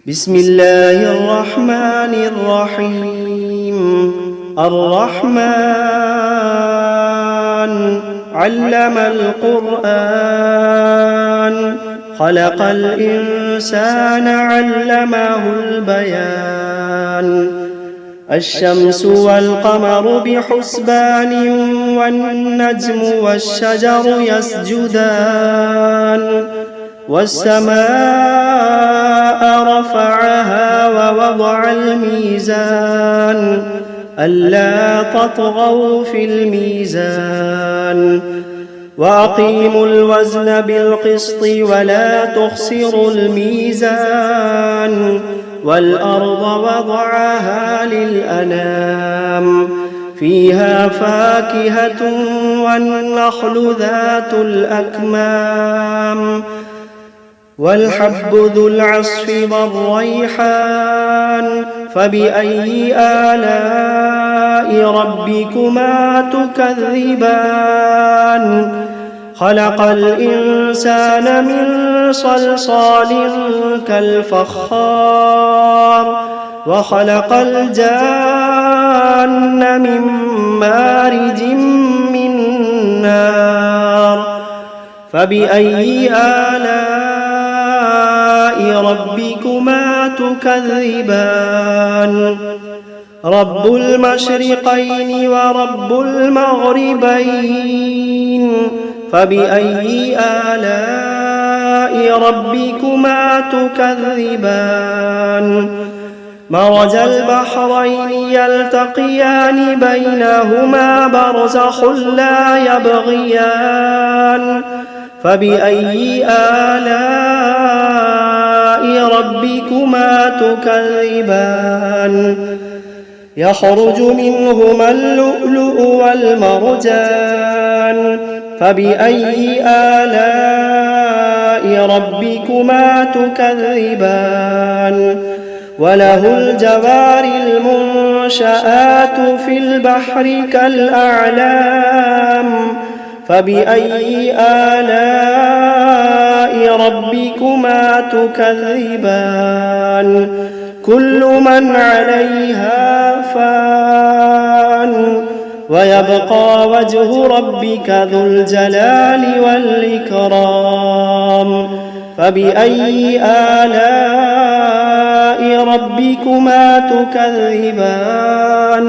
بسم الله الرحمن الرحيم. الرحمن علم القرآن، خلق الإنسان علمه البيان. الشمس والقمر بحسبان، والنجم والشجر يسجدان. والسماء رفعها ووضع الميزان، ألا تطغوا في الميزان. وأقيموا الوزن بالقسط ولا تخسروا الميزان. والأرض وضعها للأنام، فيها فاكهة والنخل ذات الأكمام. والحب ذو العصف والريحان، فبأي آلاء ربكما تكذبان. خلق الإنسان من صلصال كالفخار، وخلق الجان من مارج من نار. فبأي آلاء ربكما تكذبان. رب المشرقين ورب المغربين، فبأي آلاء ربكما تكذبان. مرج البحرين يلتقيان، بينهما برزخ لا يبغيان. فبأي آلاء ربكما تكذبان. يخرج منهما اللؤلؤ والمرجان، فبأي آلاء ربكما تكذبان. وله الجوار المنشآت في البحر كالأعلام، فبأي آلاء ربكما تكذبان. كل من عليها فان، ويبقى وجه ربك ذو الجلال والإكرام. فبأي آلاء ربكما تكذبان.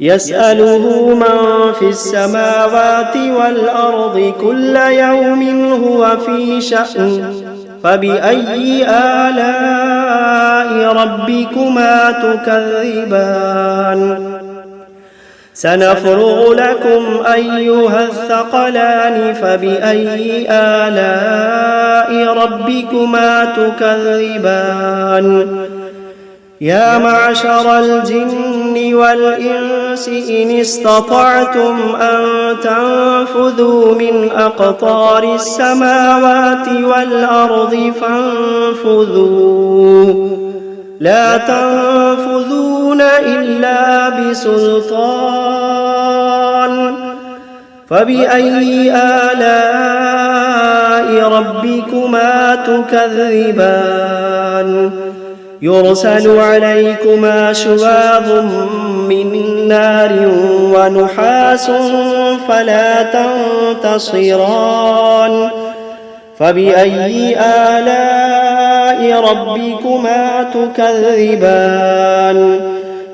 يسأله من في السماوات والأرض كل يوم هو في شأن. فبأي آلاء ربكما تكذبان. سنفرغ لكم أيها الثقلان، فبأي آلاء ربكما تكذبان. يا معشر الجن والإنس إن استطعتم أن تنفذوا من أقطار السماوات والأرض فانفذوا، لا تنفذون إلا بسلطان. فبأي آلاء ربكما تكذبان. يرسل عليكما شواظ من نار ونحاس فلا تنتصران. فبأي آلاء ربكما تكذبان.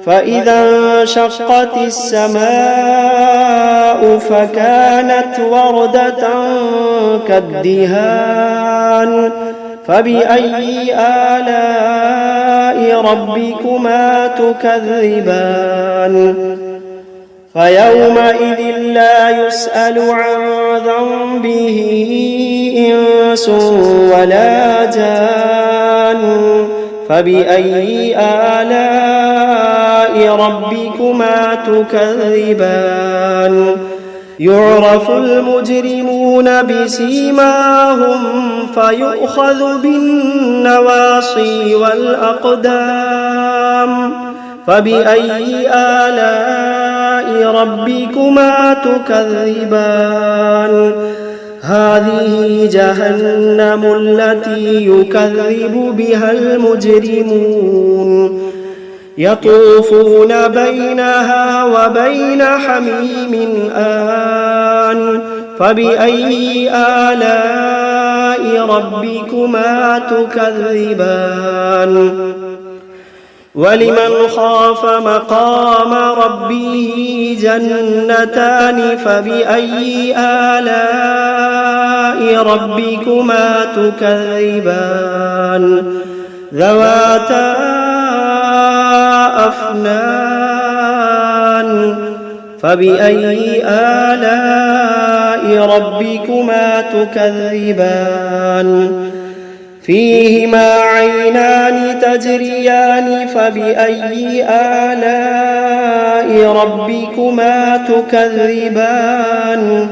فإذا انشقت السماء فكانت وردة كالدهان. فبأي آلاء ربكما تكذبان. فيومئذ لا يسأل عن ذنبه إنس ولا جان. فبأي آلاء ربكما تكذبان. يعرف المجرمون بسيماهم فيؤخذ بالنواصي والأقدام. فبأي آلاء ربكما تكذبان. هذه جهنم التي يكذب بها المجرمون يطوفون بينها وبين حميم آن فبأي آلاء ربكما تكذبان ولمن خاف مقام ربه جنتان فبأي آلاء ربكما تكذبان ذواتا أفنان فبأي آلاء ربكما تكذبان فيهما عينان تجريان فبأي آلاء ربكما تكذبان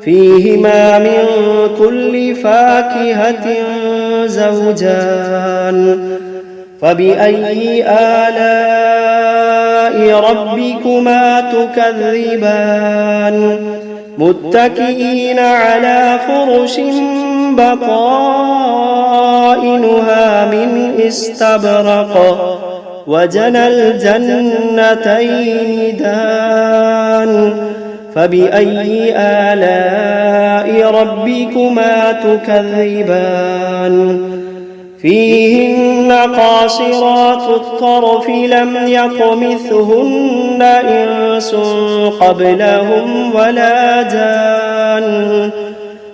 فيهما من كل فاكهة زوجان فبأي آلاء ربكما تكذبان متكئين على فرش بطائنها من استبرق وجنى الجنتين دان فبأي آلاء ربكما تكذبان فيهن قاصرات الطرف لم يطمثهن إنس قبلهم ولا جان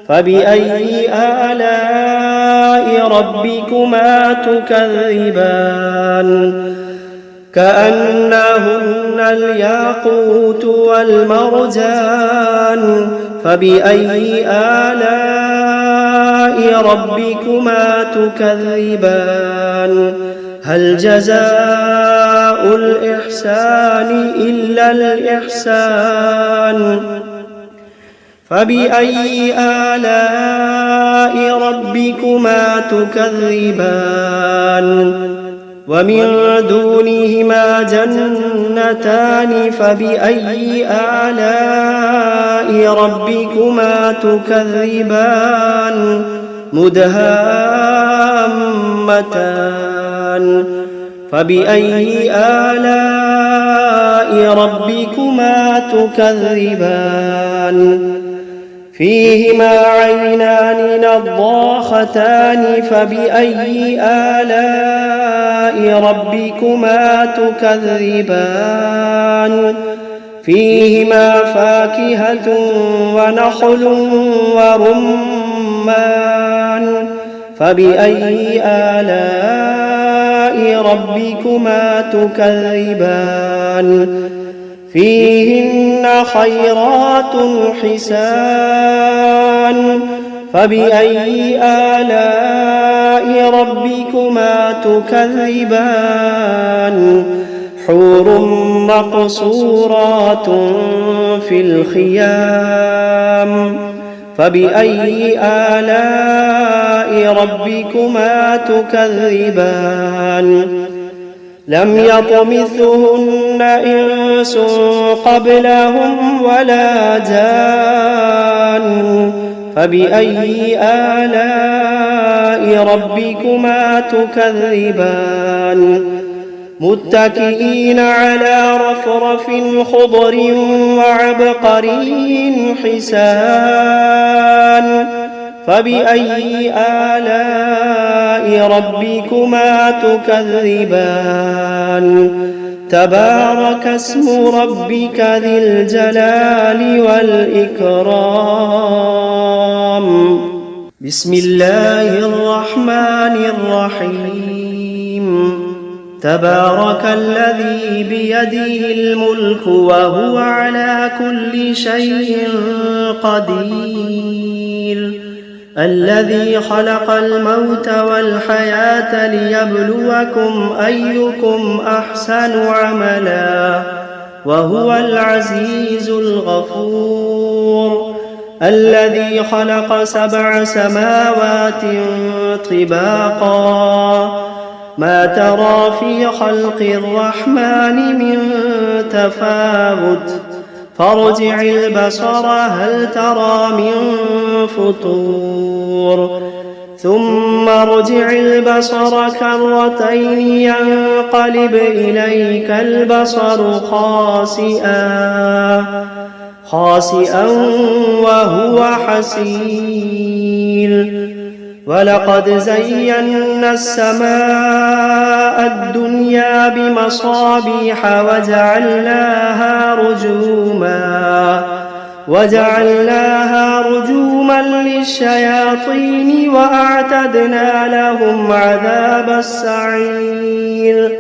فبأي آلاء ربكما تكذبان كأنهن الياقوت والمرجان فبأي آلاء ربكما تكذبان هل جزاء الإحسان إلا الإحسان فبأي آلاء ربكما تكذبان ومن دونهما جنتان فبأي آلاء ربكما تكذبان مدهامتان فبأي آلاء ربكما تكذبان فيهما عينان نضاختان فبأي آلاء ربكما تكذبان فيهما فاكهة ونخل ورمان فبأي آلاء ربكما تكذبان فيهن خيرات حسان فبأي آلاء ربكما تكذبان حور مقصورات في الخيام فبأي آلاء ربكما تكذبان لم يطمثهن إنس قبلهم ولا جان فبأي آلاء ربكما تكذبان متكئين على رفرف خضر وعبقري حسان فبأي آلاء ربكما تكذبان تبارك اسم ربك ذي الجلال والإكرام بسم الله الرحمن الرحيم تبارك الذي بيده الملك وهو على كل شيء قدير الذي خلق الموت والحياة ليبلوكم أيكم أحسن عملا وهو العزيز الغفور الذي خلق 7 سماوات طباقا ما ترى في خلق الرحمن من تفاوت فارجع البصر هل ترى من فطور ثم ارجع البصر كرتين ينقلب إليك البصر خاسئا وهو حسير ولقد زينا السماء الدنيا بمصابيح وجعلناها رجوما للشياطين وأعتدنا لهم عذاب السعير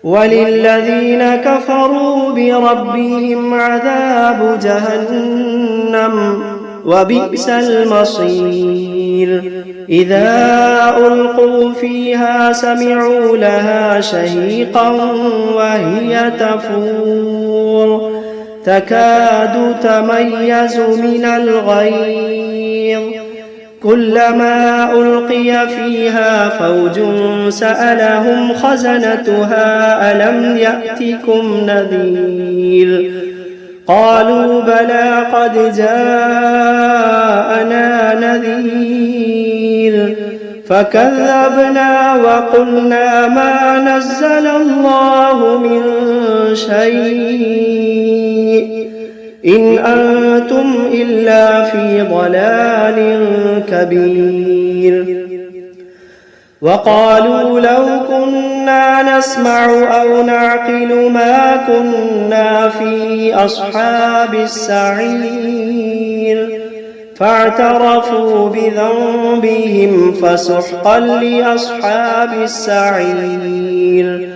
وللذين كفروا بربهم عذاب جهنم وبئس المصير إذا ألقوا فيها سمعوا لها شهيقا وهي تفور تكاد تميز من الغيظ كلما ألقي فيها فوج سألهم خزنتها ألم يأتكم نذير قالوا بلى قد جاءنا نذير فكذبنا وقلنا ما نزل الله من شيء إن أنتم إلا في ضلال كبير وقالوا لو كنا نسمع أو نعقل ما كنا في أصحاب السعير فاعترفوا بذنبهم فسحقا لأصحاب السعير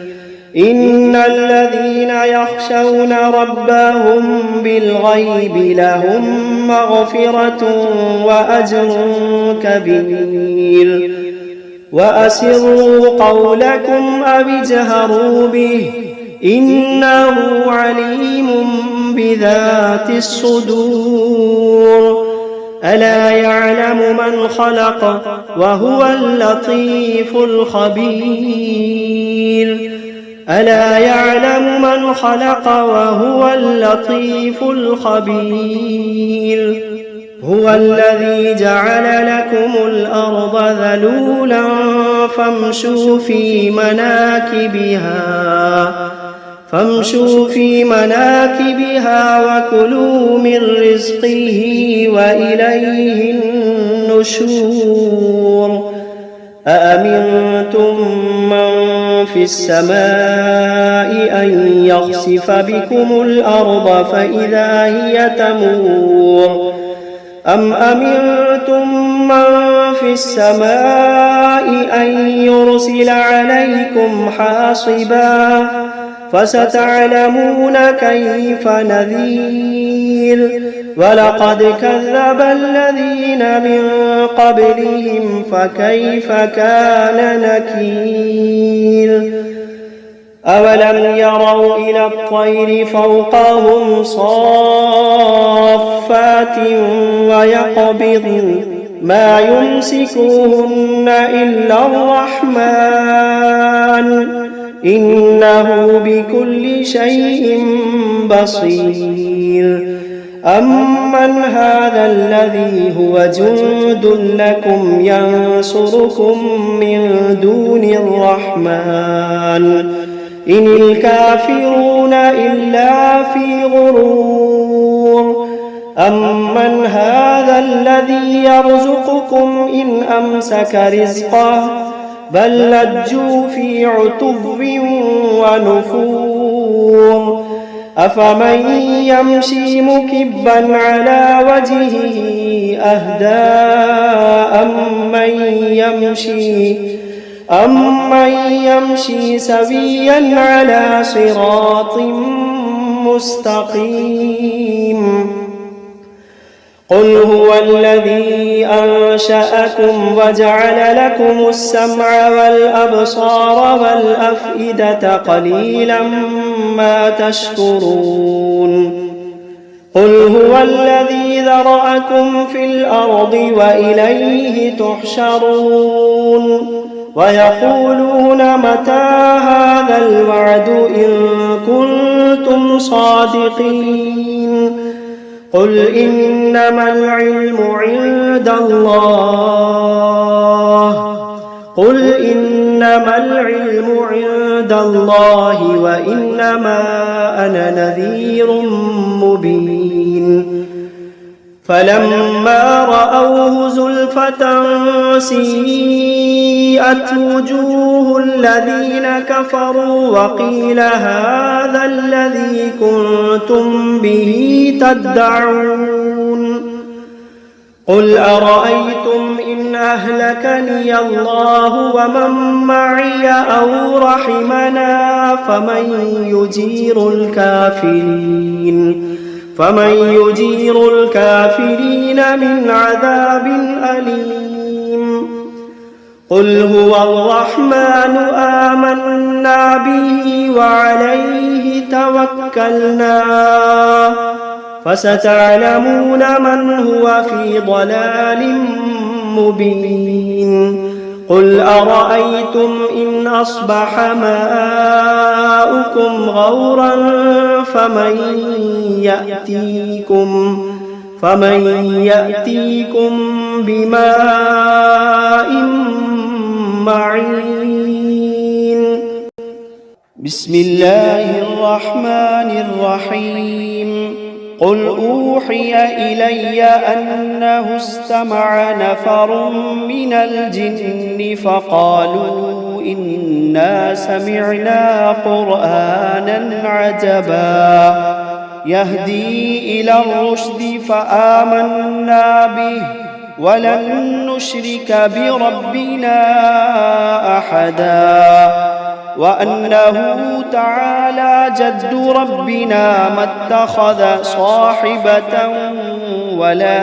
إن الذين يخشون ربهم بالغيب لهم مغفرة وأجر كبير وأسروا قولكم أو اجهروا به إنه عليم بذات الصدور ألا يعلم من خلق وهو اللطيف الخبير ألا يعلم من خلق وهو اللطيف الخبير هو الذي جعل لكم الأرض ذلولا فامشوا في مناكبها وكلوا من رزقه وإليه النشور أأمنتم من في السماء أن يخسف بكم الأرض فإذا هي تمور أم أمنتم من في السماء أن يرسل عليكم حاصبا فستعلمون كيف نذير ولقد كذب الذين من قبلهم فكيف كان نكير أولم يروا إلى الطير فوقهم صافات ويقبضن ما يمسكوهن إلا الرحمن إنه بكل شيء بصير أمن هذا الذي هو جند لكم ينصركم من دون الرحمن إن الكافرون إلا في غرور أمن هذا الذي يرزقكم إن أمسك رزقه بل لجوا في عتو ونفور أفمن يمشي مكبا على وجهه أهدى أمن يمشي سويا على صراط مستقيم قل هو الذي أنشأكم وجعل لكم السمع والأبصار والأفئدة قليلا ما تشكرون قل هو الذي ذرأكم في الأرض وإليه تحشرون ويقولون متى هذا الوعد إن كنتم صادقين قل إنما العلم عند الله قل إنما العلم عند الله وإنما أنا نذير مبين فلما رأوه زلفة سيئت وجوه الذين كفروا وقيل هذا الذي كنتم به تدعون قل أرأيتم إن أهلكني الله ومن معي أو رحمنا فمن يجير الكافرين من عذاب أليم قل هو الرحمن آمنا به وعليه توكلنا فستعلمون من هو في ضلال مبين قل أرأيتم إن أصبح ماؤكم غورا فمن يأتيكم بماء معين بسم الله الرحمن الرحيم قل أوحي إلي أنه استمع نفر من الجن فقالوا إنا سمعنا قرآنا عجبا يهدي إلى الرشد فآمنا به ولن نشرك بربنا أحدا وأنه تعالى جد ربنا ما اتخذ صاحبة ولا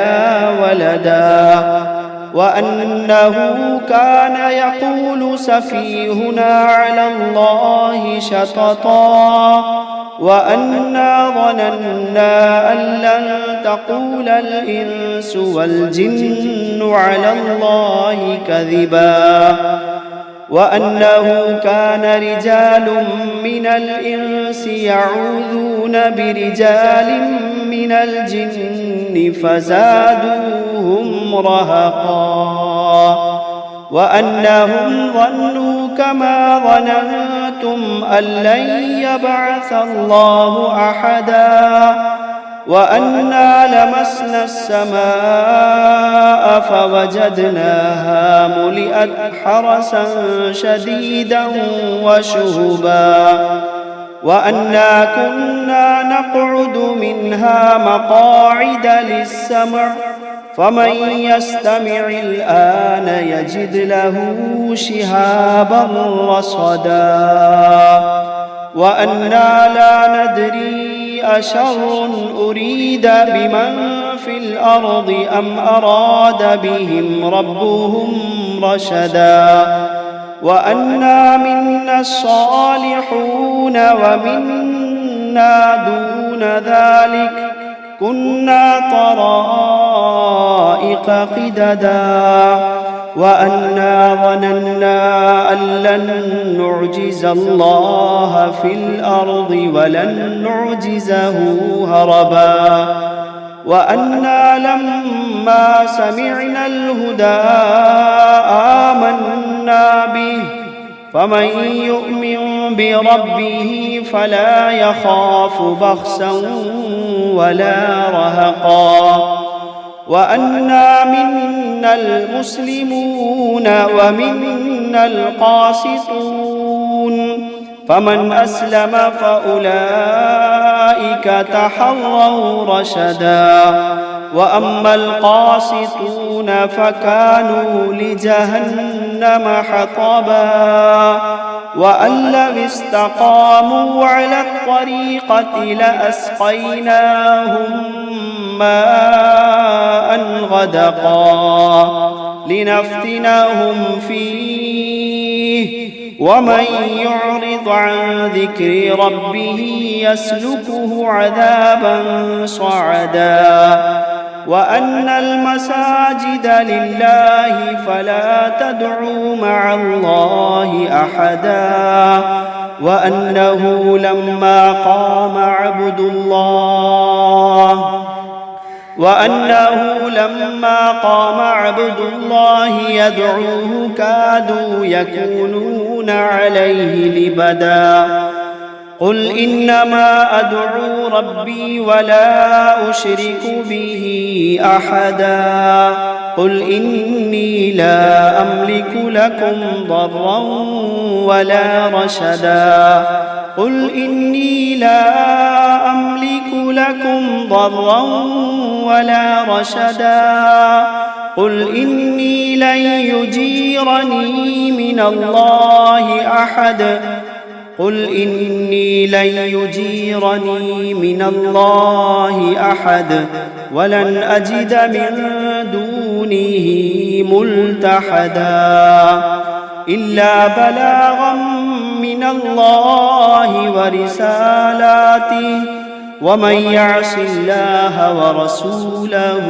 ولدا وأنه كان يقول سفيهنا على الله شططا وأنا ظننا أن لن تقول الإنس والجن على الله كذبا وأنه كان رجال من الإنس يعوذون برجال من الجن فزادوهم رهقا وأنهم ظنوا كما ظننتم أن لن يبعث الله أحدا وأنا لمسنا السماء فوجدناها ملئت حرسا شديدا وشهبا وأنا كنا نقعد منها مقاعد للسمع فمن يستمع الآن يجد له شهابا رصدا وأنا لا ندري أشر أريد بمن في الأرض أم أراد بهم ربهم رشدا وأنا منا الصالحون ومنا دون ذلك كنا طرائق قددا وأنا ظننا أن لن نعجز الله في الأرض ولن نعجزه هربا وأنا لما سمعنا الهدى آمنا به فمن يؤمن بربه فلا يخاف بخسا ولا رهقا وأنا منا المسلمون ومنا القاسطون فمن أسلم فأولئك تحروا رشدا وأما القاسطون فكانوا لجهنم حطبا وأن لو استقاموا على الطريقة لأسقيناهم ماء غدقا لنفتنهم فيه ومن يعرض عن ذكر ربه يسلكه عذابا صعدا وأن المساجد لله فلا تدعوا مع الله أحدا وأنه لما قام عبد الله وأنه لما قام عبد الله يدعوه كادوا يكونون عليه لبدا قل إنما أدعو ربي ولا أشرك به أحدا قل إني لا أملك لكم ضرا ولا رشدا قل إني لا أملك لكم ضرا ولا رشدا قل إني لن يجيرني من الله أحد قل إني لن يجيرني من الله أحد ولن أجد من دونه ملتحدا إلا بلاغا من الله ورسالاته ومن يعص الله ورسوله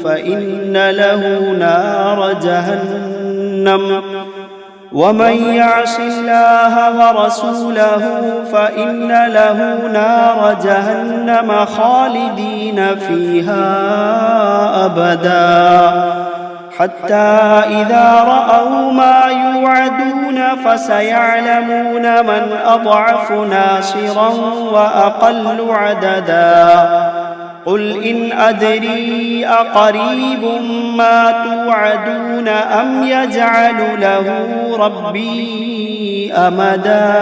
فإن له نار جهنم ومن يعص الله ورسوله فإن له نار جهنم خالدين فيها أبدا حتى إذا رأوا ما يوعدون فسيعلمون من أضعف ناصرا وأقل عددا قل إن أدري أقريب ما توعدون أم يجعل له ربي أمدا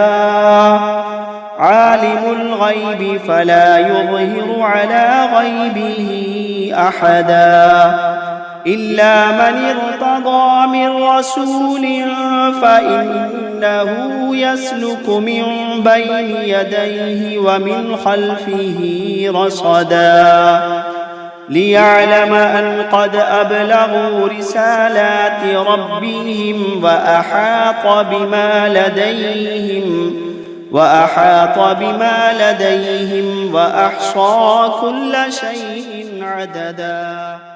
عالم الغيب فلا يظهر على غيبه أحدا إلا من ارتضى من رسول فإنه يسلك من بين يديه ومن خلفه رصدا ليعلم أن قد أبلغوا رسالات ربهم وأحاط بما لديهم وأحصى كل شيء عددا.